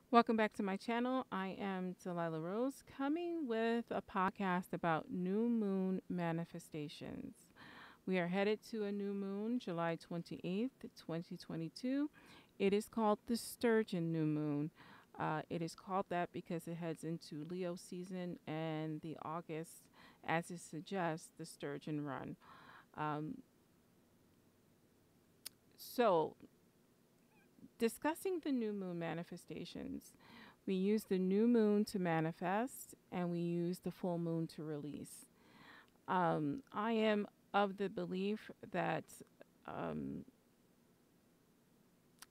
Welcome back to my channel. I am Delilah Rose coming with a podcast about new moon manifestations. We are headed to a new moon July 28th, 2022. It is called the Sturgeon new moon. It is called that because it heads into Leo season and the August, as it suggests, the Sturgeon run. Um, so, discussing the new moon manifestations, we use the new moon to manifest and we use the full moon to release. I am of the belief that um,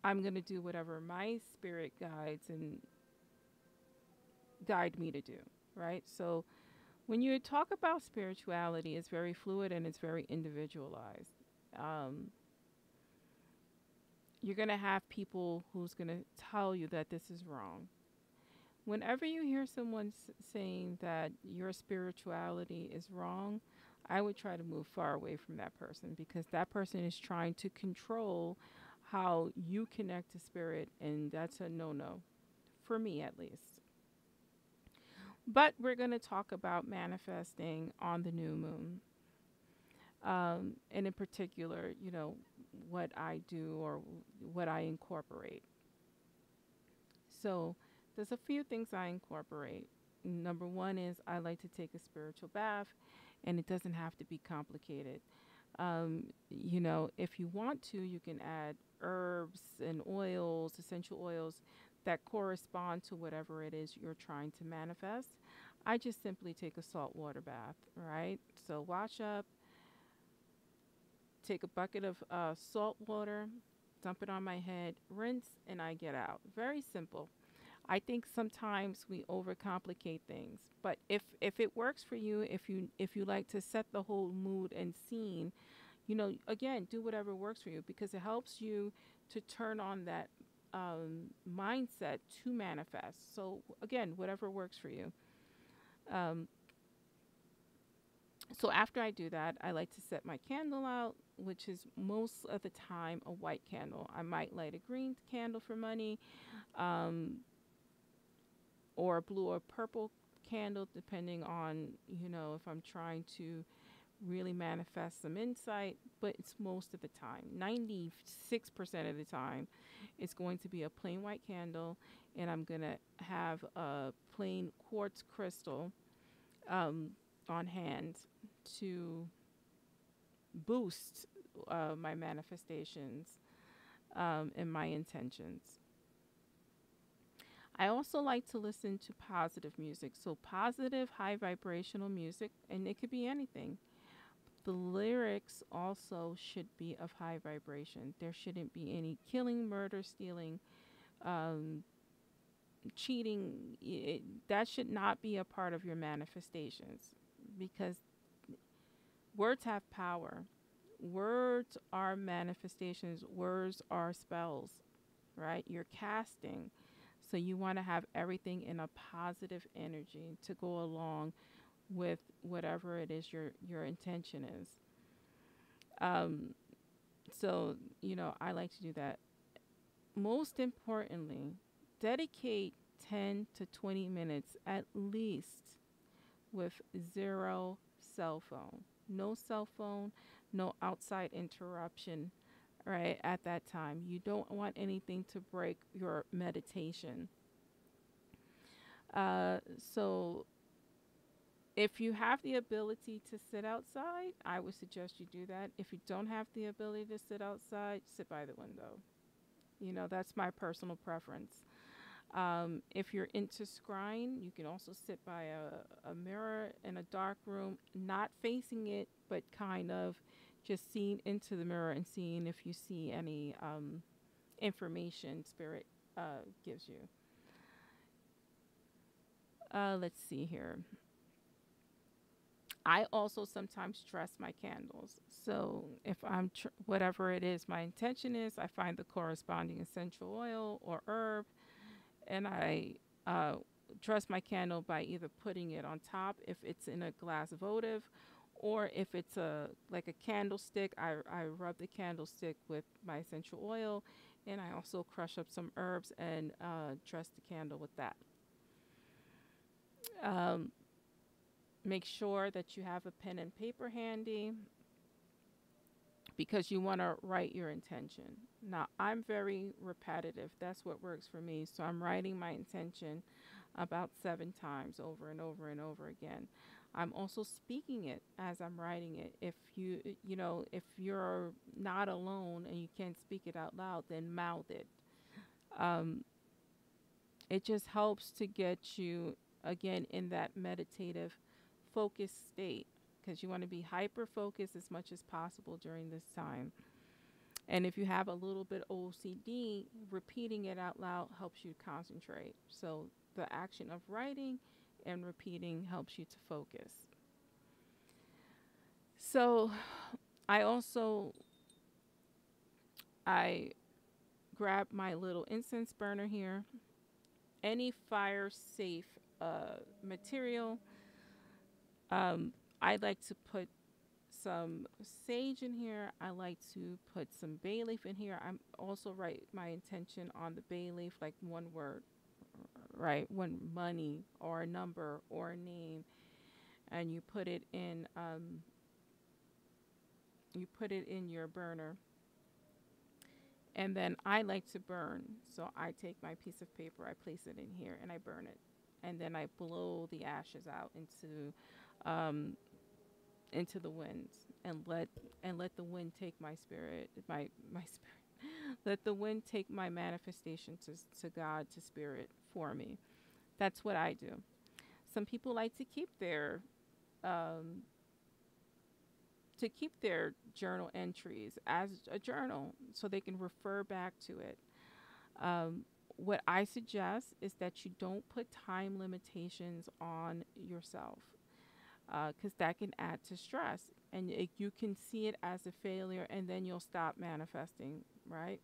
I'm going to do whatever my spirit guides and guide me to do, right? So when you talk about spirituality, it's very fluid and it's very individualized. Um, you're going to have people who's going to tell you that this is wrong. Whenever you hear someone saying that your spirituality is wrong, I would try to move far away from that person because that person is trying to control how you connect to spirit, and that's a no no, for me at least. But we're going to talk about manifesting on the new moon. And in particular, what I do or what I incorporate. So there's a few things I incorporate. Number one is I like to take a spiritual bath, and it doesn't have to be complicated. If you want to, you can add herbs and oils, essential oils that correspond to whatever it is you're trying to manifest. I just simply take a salt water bath, right? So wash up, take a bucket of salt water, dump it on my head, rinse, and I get out. Very simple. I think sometimes we overcomplicate things, but if it works for you, if you like to set the whole mood and scene, again, do whatever works for you because it helps you to turn on that mindset to manifest. So again, whatever works for you. Um, so after I do that, I like to set my candle out, which is most of the time a white candle. I might light a green candle for money. Um, or a blue or purple candle, depending on, if I'm trying to really manifest some insight. But it's most of the time, 96% of the time, it's going to be a plain white candle, and I'm going to have a plain quartz crystal um, on hand to boost my manifestations and my intentions. I also like to listen to positive music. So, positive, high vibrational music, and it could be anything. The lyrics also should be of high vibration. There shouldn't be any killing, murder, stealing, um, cheating. That should not be a part of your manifestations because words have power. Words are manifestations, words are spells, right? You're casting. So you want to have everything in a positive energy to go along with whatever it is your intention is. Um, so I like to do that. Most importantly, dedicate 10 to 20 minutes at least with zero cell phone. No cell phone, no outside interruption, right? At that time, you don't want anything to break your meditation. So if you have the ability to sit outside, I would suggest you do that. If you don't have the ability to sit outside, sit by the window. That's my personal preference. If you're into scrying, you can also sit by a mirror in a dark room, not facing it, but kind of just seeing into the mirror and seeing if you see any information spirit gives you. Let's see here. I also sometimes trust my candles. So if whatever it is my intention is, I find the corresponding essential oil or herb, and I trust my candle by either putting it on top if it's in a glass votive, or if it's a like a candlestick, I rub the candlestick with my essential oil, And I also crush up some herbs and dress the candle with that. Um, Make sure that you have a pen and paper handy because you want to write your intention. Now, I'm very repetitive. That's what works for me. So I'm writing my intention about 7 times over and over and over again. I'm also speaking it as I'm writing it. If if you're not alone and you can't speak it out loud, then mouth it. Um, it just helps to get you again in that meditative focused state because you want to be hyper focused as much as possible during this time. And if you have a little bit OCD, repeating it out loud helps you concentrate. So the action of writing and repeating helps you to focus. So I also I grab my little incense burner here. Any fire safe material. I like to put some sage in here. I like to put some bay leaf in here. I'm also write my intention on the bay leaf, like one word, right? One money or a number or a name, and you put it in your burner. And then I like to burn. So I take my piece of paper, I place it in here, and I burn it. And then I blow the ashes out um, into the wind and let the wind take my spirit, my spirit. Let the wind take my manifestation to God, to spirit for me. That's what I do. Some people like um, to keep their journal entries as a journal so they can refer back to it. Um, what I suggest is that you don't put time limitations on yourself because that can add to stress and you can see it as a failure and then you'll stop manifesting, right?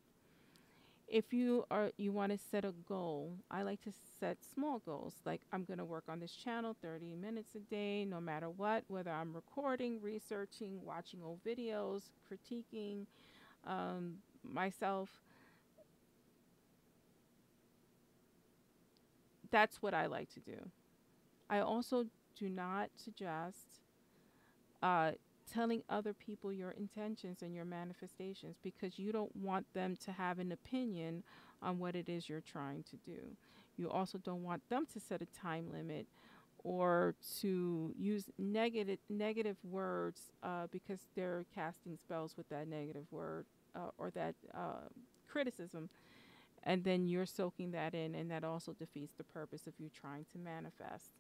If you want to set a goal, I like to set small goals. Like I'm going to work on this channel 30 minutes a day, no matter what, whether I'm recording, researching, watching old videos, critiquing myself. That's what I like to do. I also do not suggest uh, telling other people your intentions and your manifestations because you don't want them to have an opinion on what it is you're trying to do. You also don't want them to set a time limit or to use negative words because they're casting spells with that negative word or that criticism, and then you're soaking that in, and that also defeats the purpose of you trying to manifest.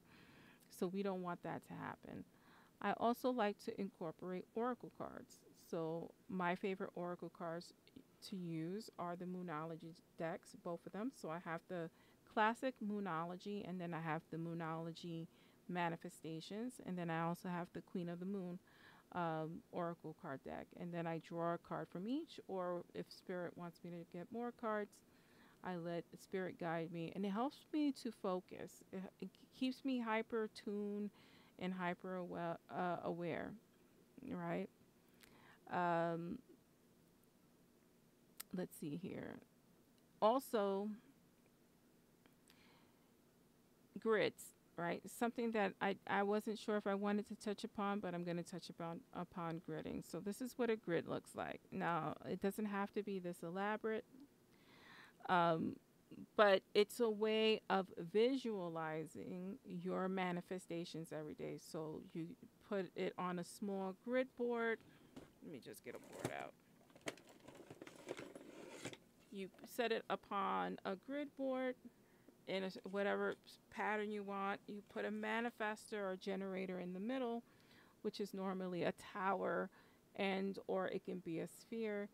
So we don't want that to happen. I also like to incorporate oracle cards. So my favorite oracle cards to use are the Moonology decks, both of them. So I have the classic Moonology, and then I have the Moonology Manifestations, and then I also have the Queen of the Moon oracle card deck. And then I draw a card from each, or if Spirit wants me to get more cards, I let the Spirit guide me, and it helps me to focus. It keeps me hyper tuned and hyper aware, right? Um, let's see here. Also, grids, right? Something that I wasn't sure if I wanted to touch upon, but I'm going to touch upon gridding. So this is what a grid looks like. Now, it doesn't have to be this elaborate, um, but it's a way of visualizing your manifestations every day. So you put it on a small grid board. Let me just get a board out. You set it upon a grid board in whatever pattern you want. You put a manifestor or generator in the middle, which is normally a tower, and or it can be a sphere.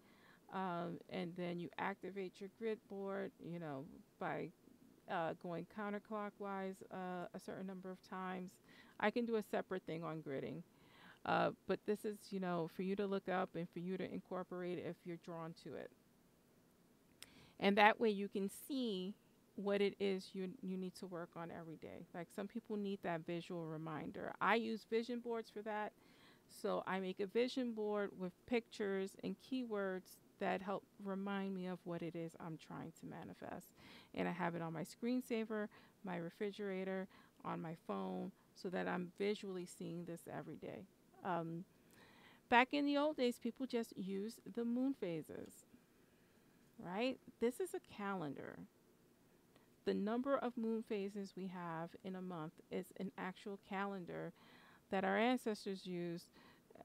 And then you activate your grid board, by going counterclockwise a certain number of times. I can do a separate thing on gridding. But this is, for you to look up and for you to incorporate if you're drawn to it. And that way you can see what it is you need to work on every day. Like some people need that visual reminder. I use vision boards for that. So I make a vision board with pictures and keywords that help remind me of what it is I'm trying to manifest. And I have it on my screensaver, my refrigerator, on my phone, so that I'm visually seeing this every day. Um, Back in the old days, people just used the moon phases, right? This is a calendar. The number of moon phases we have in a month is an actual calendar that our ancestors used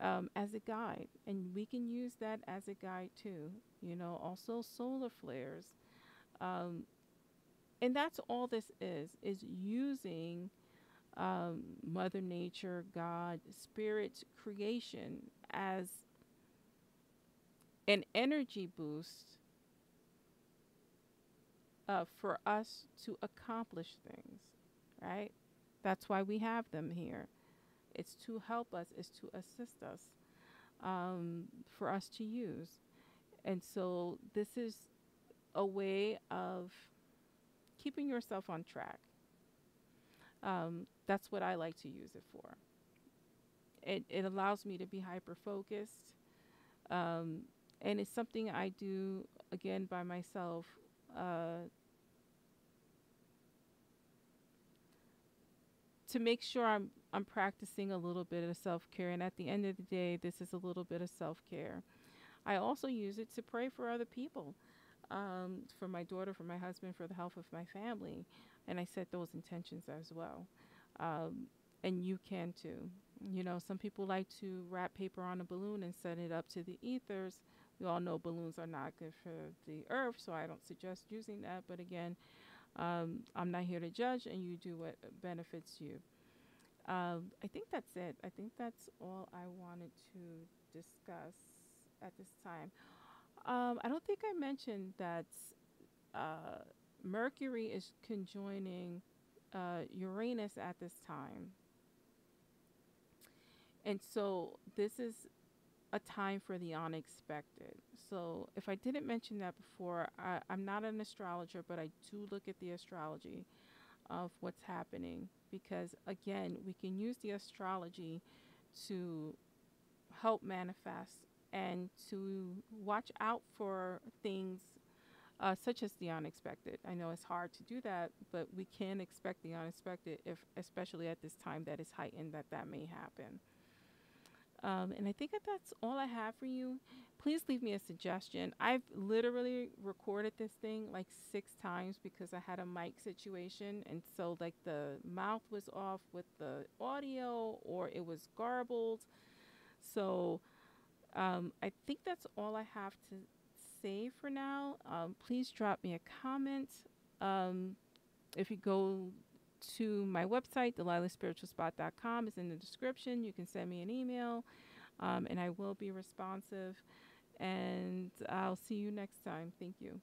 as a guide. And we can use that as a guide too. Also solar flares. Um, and that's all this is using Mother Nature, God, Spirit, creation as an energy boost for us to accomplish things, right? That's why we have them here. It's to help us, it's to assist us, for us to use. And so this is a way of keeping yourself on track. That's what I like to use it for. It allows me to be hyper focused. Um, and it's something I do again by myself. Uh, to make sure I'm practicing a little bit of self-care, and at the end of the day this is a little bit of self-care. I also use it to pray for other people, for my daughter, for my husband, for the health of my family, and I set those intentions as well. um, and you can too. Some people like to wrap paper on a balloon and send it up to the ethers. We all know balloons are not good for the earth, so I don't suggest using that, but again, I'm not here to judge, and you do what benefits you. I think that's it. I think that's all I wanted to discuss at this time. I don't think I mentioned that uh, Mercury is conjoining Uranus at this time. And so this is a time for the unexpected. So if I didn't mention that before, I'm not an astrologer, but I do look at the astrology of what's happening, because again, we can use the astrology to help manifest and to watch out for things such as the unexpected. I know it's hard to do that, but we can expect the unexpected, if especially at this time that is heightened, that may happen. And I think that that's all I have for you. Please leave me a suggestion. I've literally recorded this thing like 6 times because I had a mic situation. And so, like, the mouth was off with the audio or it was garbled. So, I think that's all I have to say for now. Please drop me a comment. Um, if you go to my website, delilahspiritualspot.com, is in the description. You can send me an email, and I will be responsive. And I'll see you next time. Thank you.